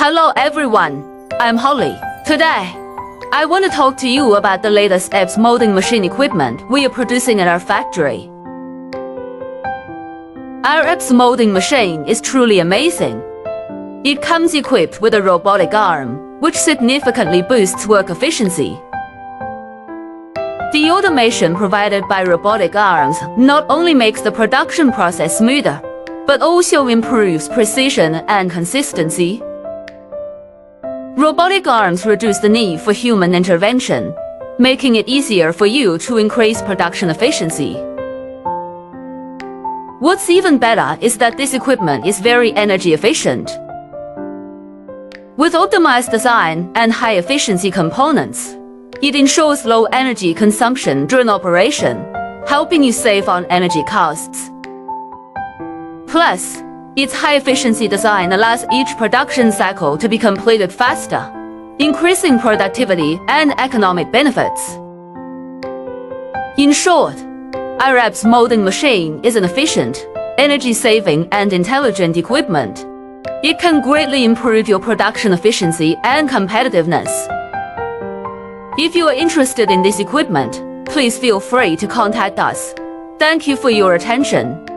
Hello everyone, I'm Holly. Today, I want to talk to you about the latest EPS molding machine equipment we are producing at our factory. Our EPS molding machine is truly amazing. It comes equipped with a robotic arm, which significantly boosts work efficiency. The automation provided by robotic arms not only makes the production process smoother, but also improves precision and consistency. Robotic arms reduce the need for human intervention, making it easier for you to increase production efficiency. What's even better is that this equipment is very energy efficient. With optimized design and high-efficiency components, it ensures low energy consumption during operation, helping you save on energy costs. Plus, its high-efficiency design allows each production cycle to be completed faster, increasing productivity and economic benefits. In short, our EPS molding machine is an efficient, energy-saving and intelligent equipment. It can greatly improve your production efficiency and competitiveness. If you are interested in this equipment, please feel free to contact us. Thank you for your attention.